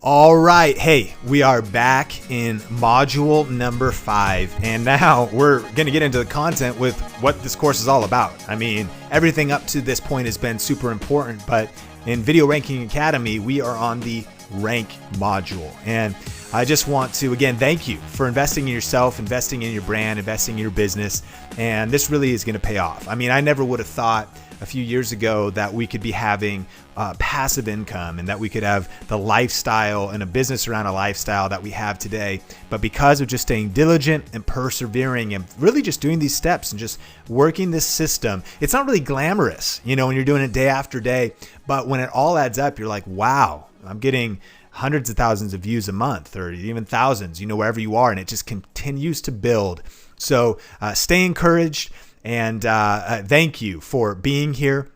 All right. Hey, we are back in module number 5. And now we're going to get into the content with what this course is all about. I mean, everything up to this point has been super important, but in Video Ranking Academy, we are on the rank module. And I just want to, again, thank you for investing in yourself, investing in your brand, investing in your business. And this really is going to pay off. I mean, I never would have thought a few years ago that we could be having passive income and that we could have the lifestyle and a business around a lifestyle that we have today. But because of just staying diligent and persevering and really just doing these steps and just working this system, it's not really glamorous, you know, when you're doing it day after day. But when it all adds up, you're like, wow, I'm getting hundreds of thousands of views a month or even thousands, you know, wherever you are. And it just continues to build. So stay encouraged. And thank you for being here.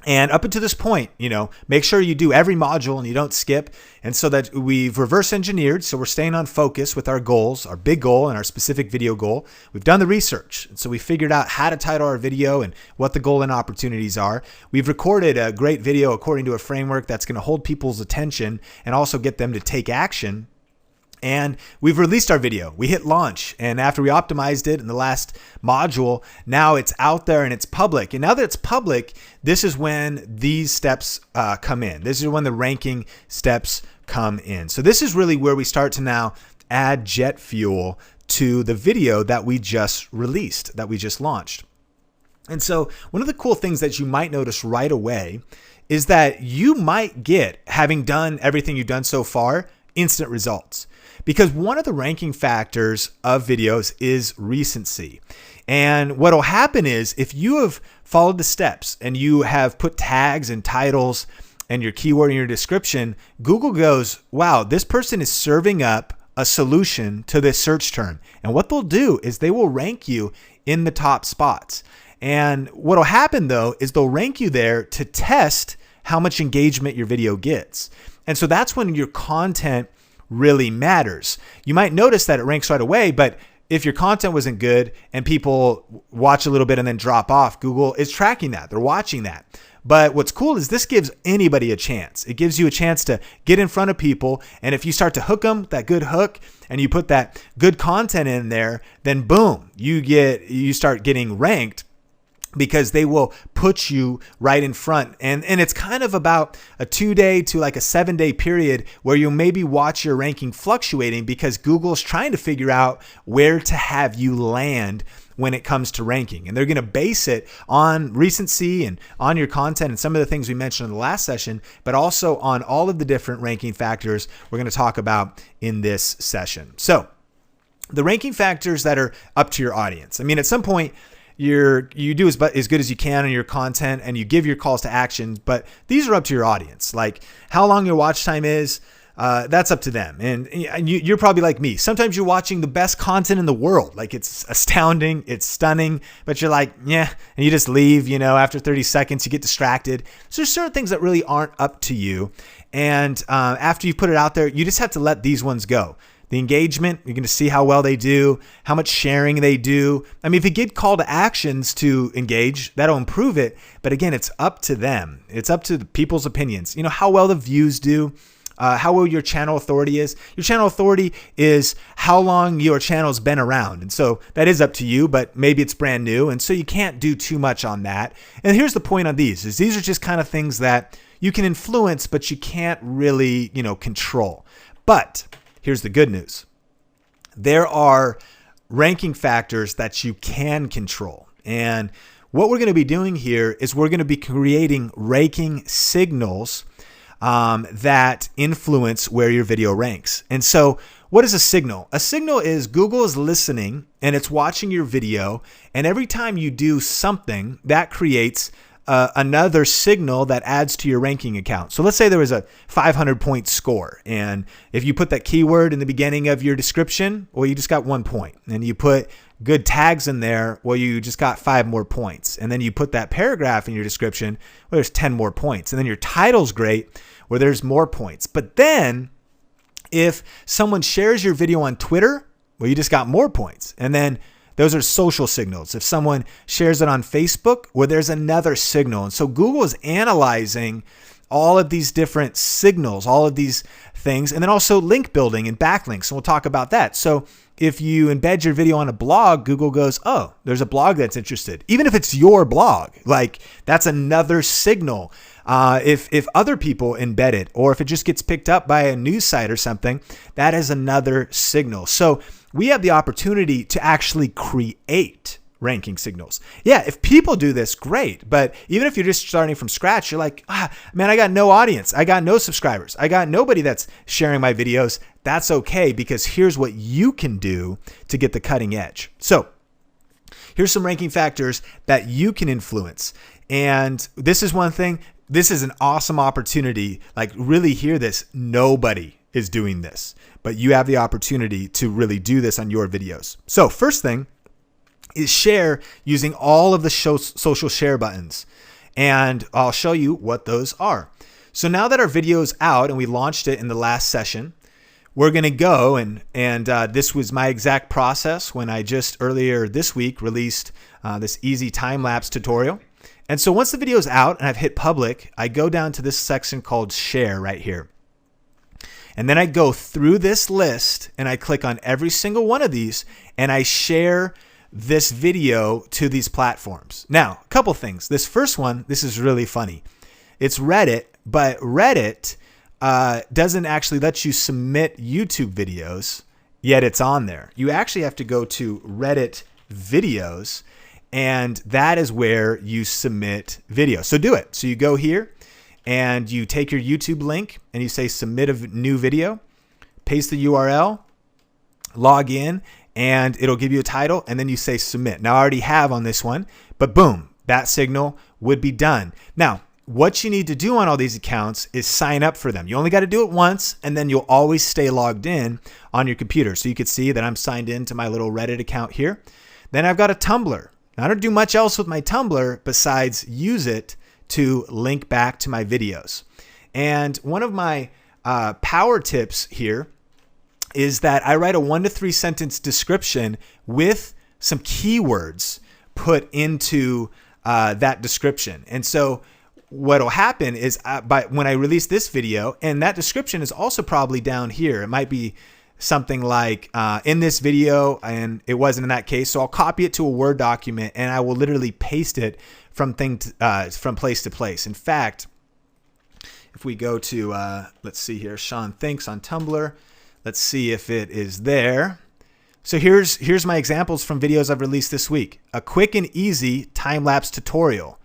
And up until this point, you know, make sure you do every module and you don't skip. And so that we've reverse engineered. So we're staying on focus with our goals, our big goal and our specific video goal. We've done the research. And so we figured out how to title our video and what the goal and opportunities are. We've recorded a great video according to a framework that's going to hold people's attention and also get them to take action. And we've released our video. We hit launch. And after we optimized it in the last module, now it's out there and it's public. And now that it's public, this is when these steps come in. This is when the ranking steps come in. So this is really where we start to now add jet fuel to the video that we just released, that we just launched. And so one of the cool things that you might notice right away is that you might get, having done everything you've done so far, instant results. Because one of the ranking factors of videos is recency. And what will happen is if you have followed the steps and you have put tags and titles and your keyword in your description, Google goes, wow, this person is serving up a solution to this search term. And what they'll do is they will rank you in the top spots. And what will happen though is they'll rank you there to test how much engagement your video gets. And so that's when your content really matters. You might notice that it ranks right away, but if your content wasn't good and people watch a little bit and then drop off, Google is tracking that. They're watching that. But what's cool is this gives anybody a chance. It gives you a chance to get in front of people. And if you start to hook them, that good hook, and you put that good content in there, then boom, you start getting ranked, because they will put you right in front. And it's kind of about a 2-day to like a 7-day period where you'll maybe watch your ranking fluctuating because Google's trying to figure out where to have you land when it comes to ranking. And they're going to base it on recency and on your content and some of the things we mentioned in the last session, but also on all of the different ranking factors we're going to talk about in this session. So the ranking factors that are up to your audience. I mean, at some point, you do as good as you can on your content and you give your calls to action, but these are up to your audience. Like how long your watch time is, that's up to them. And you're probably like me. Sometimes you're watching the best content in the world. Like it's astounding, it's stunning, but you're like, yeah, and you just leave, you know, after 30 seconds, you get distracted. So there's certain things that really aren't up to you. And after you put it out there, you just have to let these ones go. The engagement, you're going to see how well they do, how much sharing they do. I mean, if you get call to actions to engage, that'll improve it. But again, it's up to them. It's up to the people's opinions. You know, how well the views do, how well your channel authority is. Your channel authority is how long your channel's been around. And so that is up to you, but maybe it's brand new. And so you can't do too much on that. And here's the point on these, is these are just kind of things that you can influence, but you can't really, you know, control. But here's the good news. There are ranking factors that you can control. And what we're going to be doing here is we're going to be creating ranking signals that influence where your video ranks. And so what is a signal? A signal is Google is listening and it's watching your video. And every time you do something, that creates another signal that adds to your ranking account. So let's say there was a 500-point score. And if you put that keyword in the beginning of your description, well, you just got 1 point. And you put good tags in there, well, you just got 5 more points. And then you put that paragraph in your description, well, there's 10 more points. And then your title's great, where there's more points. But then if someone shares your video on Twitter, well, you just got more points. And then those are social signals. If someone shares it on Facebook, well, there's another signal. And so Google is analyzing all of these different signals, all of these things, and then also link building and backlinks. And we'll talk about that. So if you embed your video on a blog, Google goes, oh, there's a blog that's interested. Even if it's your blog, like that's another signal. If other people embed it, or if it just gets picked up by a news site or something, that is another signal. So we have the opportunity to actually create ranking signals. Yeah, if people do this, great. But even if you're just starting from scratch, you're like, man, I got no audience. I got no subscribers. I got nobody that's sharing my videos. That's okay, because here's what you can do to get the cutting edge. So here's some ranking factors that you can influence. And this is one thing. This is an awesome opportunity. Like, really hear this. Nobody is doing this, but you have the opportunity to really do this on your videos. So first thing is share using all of the social share buttons. And I'll show you what those are. So now that our video is out and we launched it in the last session, we're going to go and this was my exact process when I just earlier this week released this easy time-lapse tutorial. And so once the video is out and I've hit public, I go down to this section called share right here. And then I go through this list and I click on every single one of these and I share this video to these platforms. Now, a couple things. This first one, this is really funny. It's Reddit, but Reddit doesn't actually let you submit YouTube videos, yet it's on there. You actually have to go to Reddit videos, and that is where you submit video. So do it. So you go here and you take your YouTube link and you say submit a new video, paste the URL, log in, and it'll give you a title, and then you say submit. Now I already have on this one, but boom, that signal would be done. Now, what you need to do on all these accounts is sign up for them. You only got to do it once, and then you'll always stay logged in on your computer. So you can see that I'm signed into my little Reddit account here. Then I've got a Tumblr. Now, I don't do much else with my Tumblr besides use it to link back to my videos. And one of my power tips here is that I write a 1 to 3 sentence description with some keywords put into that description. And so what'll happen is when I release this video, and that description is also probably down here. It might be something like in this video, and it wasn't in that case. So I'll copy it to a Word document and I will literally paste it from place to place. In fact, if we go to, let's see here, Sean Thinks on Tumblr. Let's see if it is there. So here's my examples from videos I've released this week. A quick and easy time-lapse tutorial,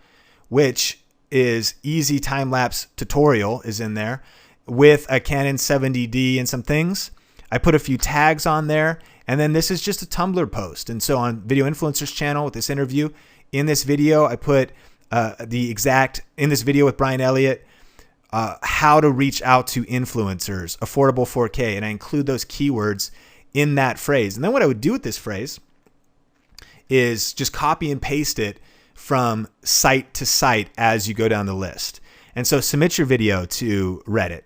which is easy time-lapse tutorial is in there with a Canon 70D and some things. I put a few tags on there, and then this is just a Tumblr post. And so on Video Influencers channel with this interview, in this video, I put in this video with Brian Elliott, how to reach out to influencers, affordable 4K, and I include those keywords in that phrase. And then what I would do with this phrase is just copy and paste it from site to site as you go down the list. And so submit your video to Reddit,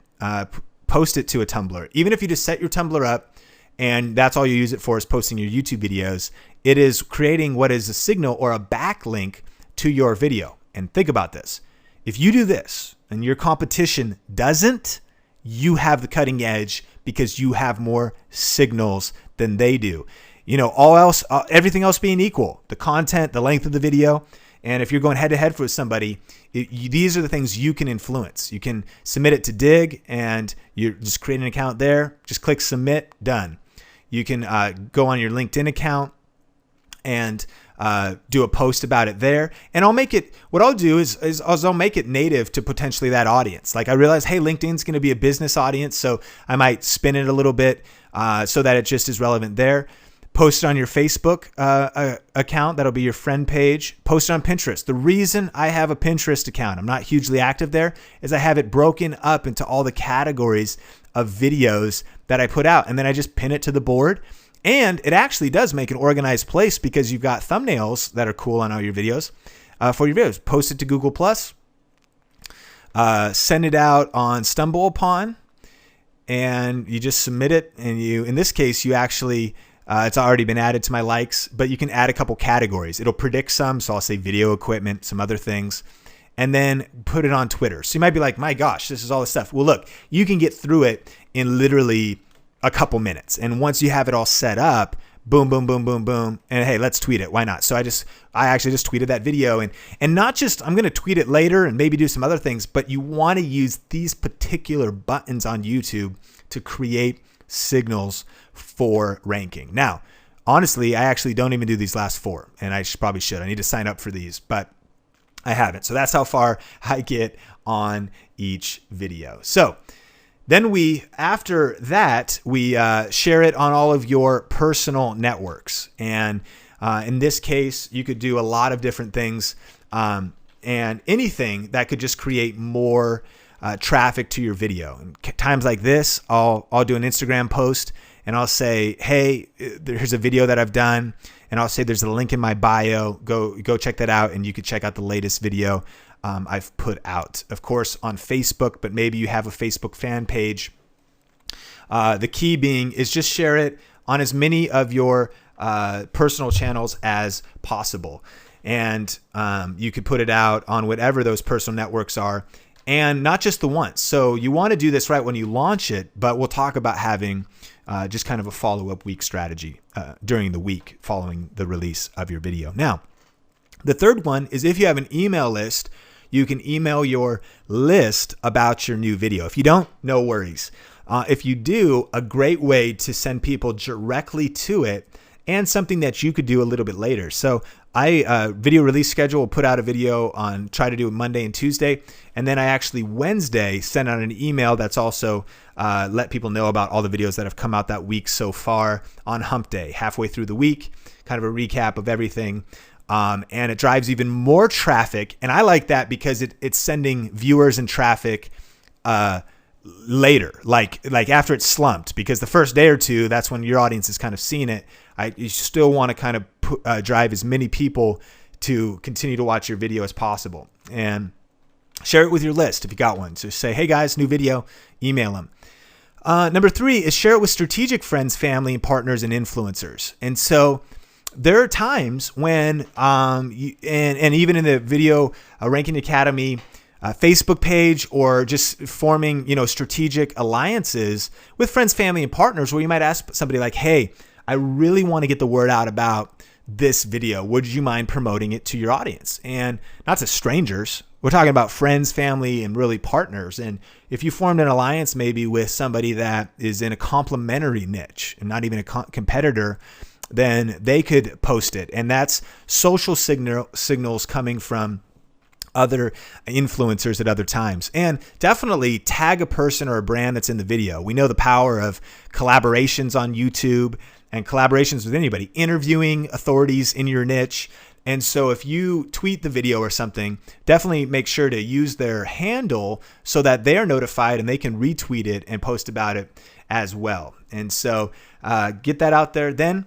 post it to a Tumblr. Even if you just set your Tumblr up and that's all you use it for is posting your YouTube videos, it is creating what is a signal or a backlink to your video. And think about this. If you do this and your competition doesn't, you have the cutting edge because you have more signals than they do. You know, everything else being equal, the content, the length of the video, and if you're going head to head with somebody, these are the things you can influence. You can submit it to Dig, and you just create an account there. Just click submit, done. You can go on your LinkedIn account and do a post about it there. And I'll make it, what I'll do is I'll make it native to potentially that audience. Like I realize, hey, LinkedIn's going to be a business audience, so I might spin it a little bit so that it just is relevant there. Post it on your Facebook account. That'll be your friend page. Post it on Pinterest. The reason I have a Pinterest account, I'm not hugely active there, is I have it broken up into all the categories of videos that I put out. And then I just pin it to the board. And it actually does make an organized place because you've got thumbnails that are cool on all your videos for your videos. Post it to Google+. Send it out on StumbleUpon. And you just submit it. And in this case, you actually... it's already been added to my likes, but you can add a couple categories. It'll predict some, so I'll say video equipment, some other things. and then put it on Twitter. So you might be like, my gosh, this is all this stuff. Well, look, you can get through it in literally a couple minutes. And once you have it all set up, boom, boom, boom, boom, boom. And hey, let's tweet it. Why not? So I actually just tweeted that video, and not just, I'm going to tweet it later and maybe do some other things, but you want to use these particular buttons on YouTube to create signals for ranking. Now, honestly, I actually don't even do these last 4, and I probably should. I need to sign up for these, but I haven't. So that's how far I get on each video. So then after that, we share it on all of your personal networks. And in this case, you could do a lot of different things, and anything that could just create more traffic to your video. And times like this, I'll do an Instagram post and I'll say, hey, here's a video that I've done. And I'll say there's a link in my bio. Go check that out, and you can check out the latest video I've put out. Of course, on Facebook, but maybe you have a Facebook fan page. The key being is just share it on as many of your personal channels as possible. And you could put it out on whatever those personal networks are, and not just the ones. So you want to do this right when you launch it, but we'll talk about having just kind of a follow-up week strategy during the week following the release of your video. Now, the third one is if you have an email list, you can email your list about your new video. If you don't, no worries. If you do, a great way to send people directly to it, and something that you could do a little bit later. So video release schedule will put out a video on, try to do it Monday and Tuesday. And then I actually Wednesday send out an email that's also let people know about all the videos that have come out that week so far on Hump Day, halfway through the week, kind of a recap of everything. And it drives even more traffic. And I like that because it's sending viewers and traffic later, like after it's slumped, because the first day or two, that's when your audience has kind of seen it. You still want to kind of drive as many people to continue to watch your video as possible, and share it with your list if you got one. So say, hey guys, new video, email them. Number 3 is share it with strategic friends, family, and partners and influencers. And so there are times when, and even in the Video Ranking Academy Facebook page, or just forming, strategic alliances with friends, family, and partners, where you might ask somebody like, hey, I really want to get the word out about this video. Would you mind promoting it to your audience? And not to strangers. We're talking about friends, family, and really partners. And if you formed an alliance maybe with somebody that is in a complementary niche and not even a competitor, then they could post it. And that's social signals coming from other influencers at other times. And definitely tag a person or a brand that's in the video. We know the power of collaborations on YouTube and collaborations with anybody, interviewing authorities in your niche. And so if you tweet the video or something, definitely make sure to use their handle so that they're notified and they can retweet it and post about it as well. And so get that out there, then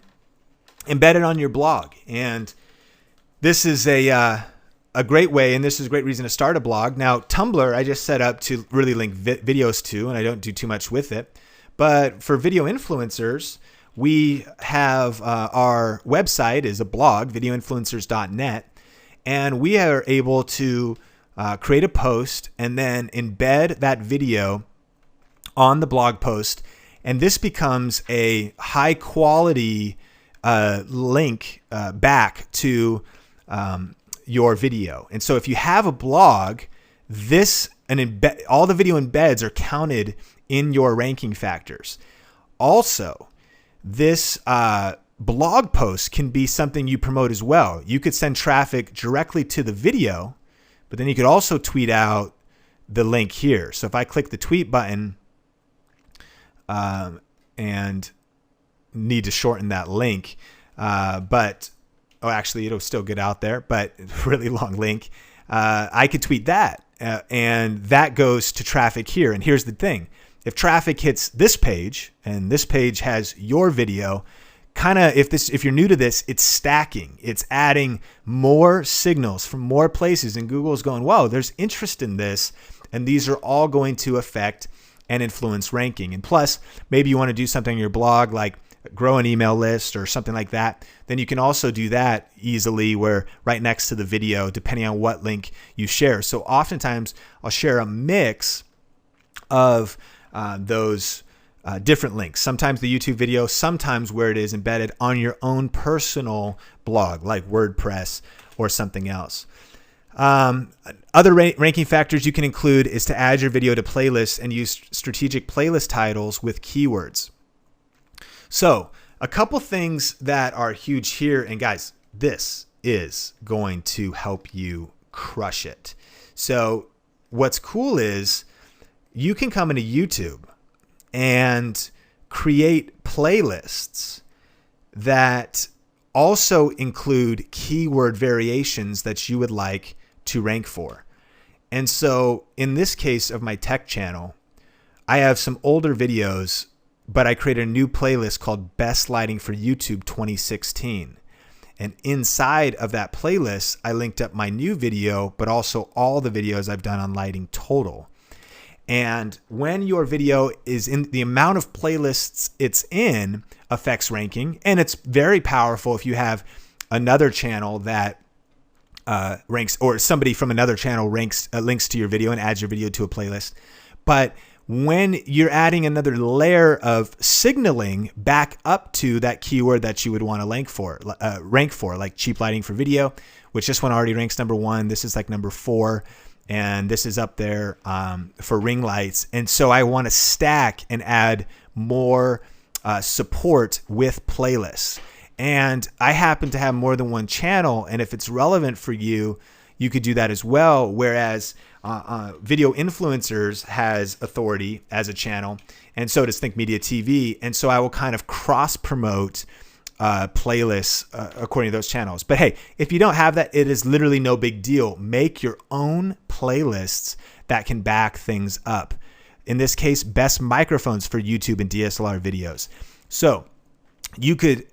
embed it on your blog. And this is a great way, and this is a great reason to start a blog. Now, Tumblr, I just set up to really link videos to, and I don't do too much with it. But for video influencers, we have our website is a blog, videoinfluencers.net, and we are able to create a post and then embed that video on the blog post. And this becomes a high quality link back to your video. And so if you have a blog, all the video embeds are counted in your ranking factors. Also, this blog post can be something you promote as well. You could send traffic directly to the video, but then you could also tweet out the link here. So if I click the tweet button and need to shorten that link, actually it'll still get out there, but really long link. I could tweet that and that goes to traffic here. And here's the thing. If traffic hits this page and this page has your video, if you're new to this, it's stacking. It's adding more signals from more places, and Google's going, whoa, there's interest in this. And these are all going to affect and influence ranking. And plus, maybe you want to do something in your blog like grow an email list or something like that, then you can also do that easily where right next to the video, depending on what link you share. So oftentimes I'll share a mix of those different links. Sometimes the YouTube video, sometimes where it is embedded on your own personal blog, like WordPress or something else. Other ranking factors you can include is to add your video to playlists and use strategic playlist titles with keywords. So a couple things that are huge here, and guys, this is going to help you crush it. So what's cool is you can come into YouTube and create playlists that also include keyword variations that you would like to rank for. And so in this case of my tech channel, I have some older videos, but I created a new playlist called Best Lighting for YouTube 2016. And inside of that playlist, I linked up my new video, but also all the videos I've done on lighting total. And when your video is in, the amount of playlists it's in affects ranking. And it's very powerful if you have another channel that ranks, or somebody from another channel ranks, links to your video and adds your video to a playlist. But when you're adding another layer of signaling back up to that keyword that you would want to rank for, like cheap lighting for video, which this one already ranks number 1. This is like number 4. And this is up there for ring lights. And so I want to stack and add more support with playlists. And I happen to have more than one channel. And if it's relevant for you, you could do that as well. Whereas Video Influencers has authority as a channel, and so does Think Media TV. And so I will kind of cross promote playlists according to those channels. But hey, if you don't have that, it is literally no big deal. Make your own playlists that can back things up. In this case, best microphones for YouTube and DSLR videos. So you could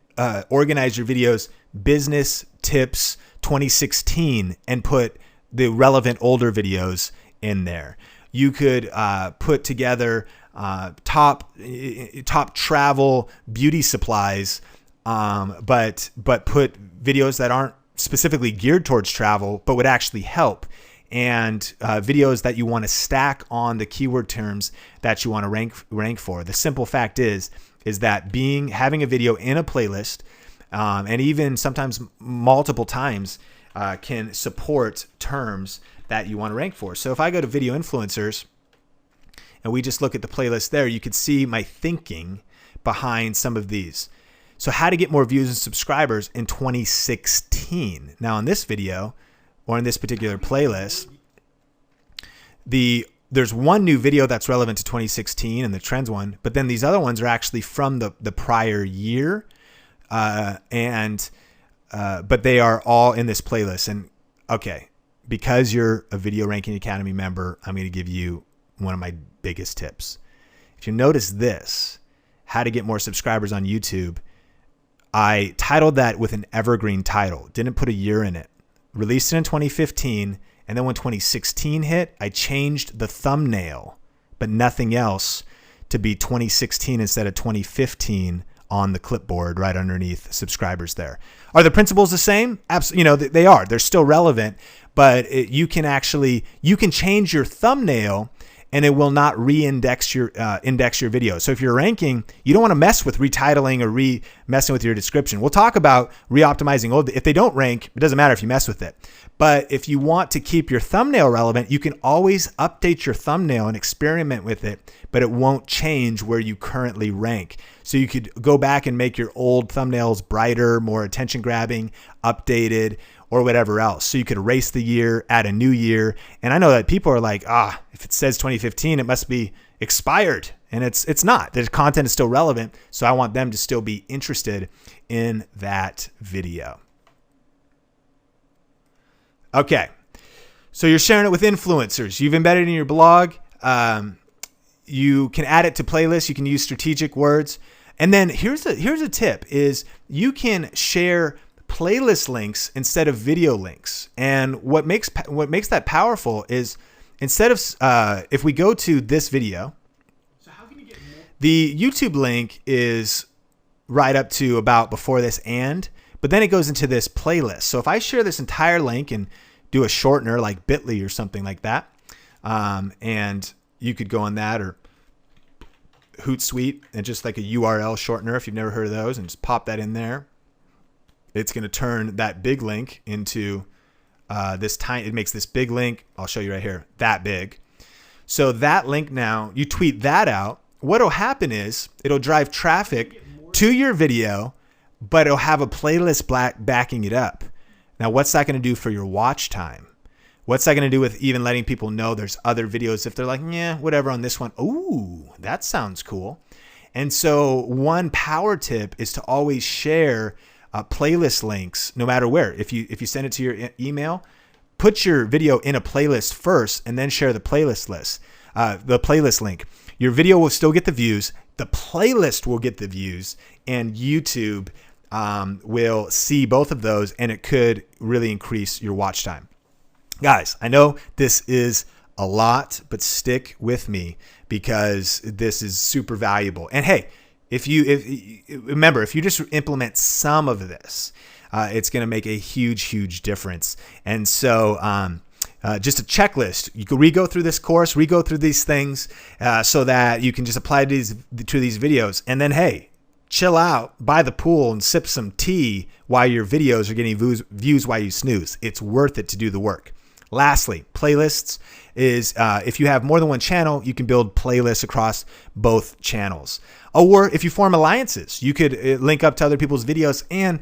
organize your videos, business tips 2016, and put the relevant older videos in there. You could put together top travel beauty supplies, but put videos that aren't specifically geared towards travel, but would actually help, and videos that you want to stack on the keyword terms that you want to rank for. The simple fact is that having a video in a playlist, and even sometimes multiple times, can support terms that you want to rank for. So if I go to Video Influencers and we just look at the playlist there, you could see my thinking behind some of these. So how to get more views and subscribers in 2016. Now in this video, or in this particular playlist, there's one new video that's relevant to 2016 and the trends one, but then these other ones are actually from the prior year, but they are all in this playlist. And okay, because you're a Video Ranking Academy member, I'm going to give you one of my biggest tips. If you notice this, how to get more subscribers on YouTube, I titled that with an evergreen title, didn't put a year in it, released it in 2015. And then when 2016 hit, I changed the thumbnail, but nothing else, to be 2016 instead of 2015 on the clipboard right underneath subscribers there. Are the principles the same? Absolutely. They are. They're still relevant, but you can change your thumbnail and it will not re-index your video. So if you're ranking, you don't want to mess with retitling or messing with your description. We'll talk about re-optimizing. If they don't rank, it doesn't matter if you mess with it. But if you want to keep your thumbnail relevant, you can always update your thumbnail and experiment with it, but it won't change where you currently rank. So you could go back and make your old thumbnails brighter, more attention grabbing, updated, or whatever else. So you could erase the year, add a new year. And I know that people are like, if it says 2015, it must be expired. And it's not. The content is still relevant. So I want them to still be interested in that video. Okay. So you're sharing it with influencers. You've embedded it in your blog. You can add it to playlists. You can use strategic words. And then here's a tip is you can share playlist links instead of video links. And what makes that powerful is instead of if we go to this video, so how can you get more? The YouTube link is right up to about before this but then it goes into this playlist. So if I share this entire link and do a shortener like Bitly or something like that, and you could go on that, or Hootsuite, and just like a URL shortener if you've never heard of those, and just pop that in there. It's going to turn that big link into this tiny, it makes this big link. I'll show you right here, that big. So that link, now you tweet that out. What'll happen is it'll drive traffic to your video, but it'll have a playlist backing it up. Now, what's that going to do for your watch time? What's that going to do with even letting people know there's other videos if they're like, yeah, whatever on this one. Ooh, that sounds cool. And so one power tip is to always share playlist links no matter where. If you send it to your email, put your video in a playlist first and then share the playlist link. Your video will still get the views. The playlist will get the views, and YouTube will see both of those, and it could really increase your watch time. Guys, I know this is a lot, but stick with me because this is super valuable. And hey, remember, if you just implement some of this, it's going to make a huge difference. And so just a checklist. You can re-go through this course, re-go through these things so that you can just apply to these videos. And then, hey, chill out by the pool and sip some tea while your videos are getting views while you snooze. It's worth it to do the work. Lastly, playlists is if you have more than one channel, you can build playlists across both channels. Or if you form alliances, you could link up to other people's videos, and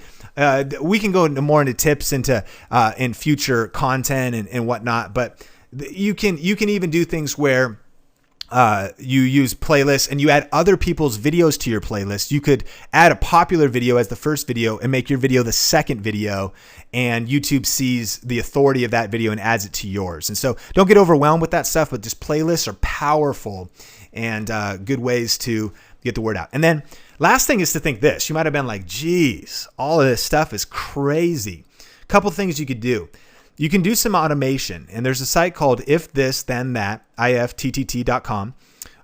we can go more into tips into in future content and whatnot. But you can even do things where you use playlists and you add other people's videos to your playlist. You could add a popular video as the first video and make your video the second video, and YouTube sees the authority of that video and adds it to yours. And so don't get overwhelmed with that stuff, but just playlists are powerful and good ways to get the word out. And then last thing is to think this. You might have been like, geez, all of this stuff is crazy. A couple things you could do. You can do some automation, and there's a site called If This Then That, ifttt.com.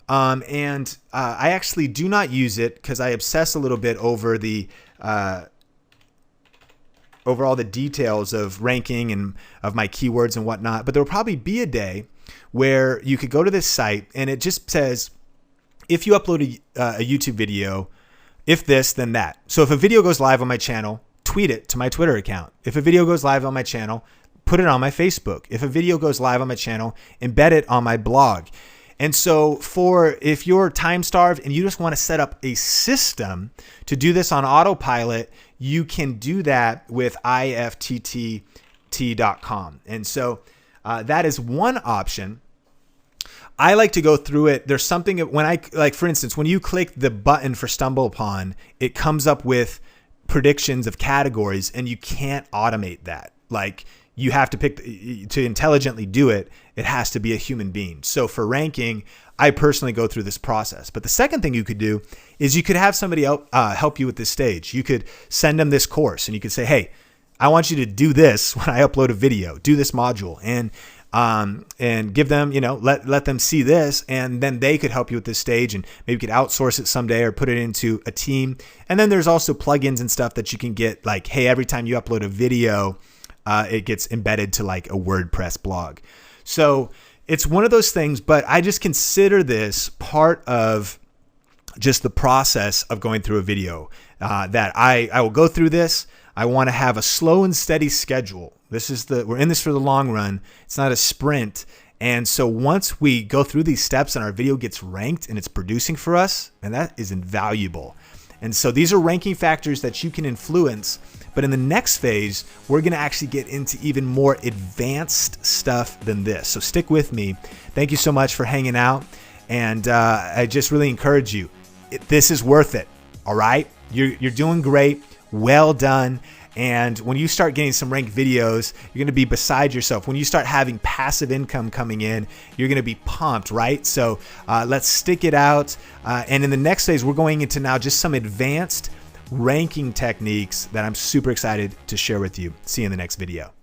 And I actually do not use it because I obsess a little bit over over all the details of ranking and of my keywords and whatnot. But there will probably be a day where you could go to this site and it just says, if you upload a YouTube video, if this, then that. So if a video goes live on my channel, tweet it to my Twitter account. If a video goes live on my channel, put it on my Facebook. If a video goes live on my channel, embed it on my blog. And so if you're time starved and you just want to set up a system to do this on autopilot, you can do that with ifttt.com. And so that is one option. I like to go through it. There's something when for instance, when you click the button for StumbleUpon, it comes up with predictions of categories, and you can't automate that. Like, you have to pick to intelligently do it. It has to be a human being. So for ranking, I personally go through this process. But the second thing you could do is you could have somebody else help you with this stage. You could send them this course, and you could say, hey, I want you to do this when I upload a video, do this module, and give them, let them see this, and then they could help you with this stage, and maybe you could outsource it someday or put it into a team. And then there's also plugins and stuff that you can get, like, hey, every time you upload a video, it gets embedded to like a WordPress blog. So it's one of those things, but I just consider this part of just the process of going through a video, that I will go through this. I want to have a slow and steady schedule. We're in this for the long run. It's not a sprint. And so once we go through these steps and our video gets ranked and it's producing for us, and that is invaluable. And so these are ranking factors that you can influence. But in the next phase, we're going to actually get into even more advanced stuff than this. So stick with me. Thank you so much for hanging out. And I just really encourage you. This is worth it. All right? You're doing great. Well done. And when you start getting some ranked videos, you're going to be beside yourself. When you start having passive income coming in, you're going to be pumped, right? So let's stick it out. And in the next phase, we're going into now just some advanced ranking techniques that I'm super excited to share with you. See you in the next video.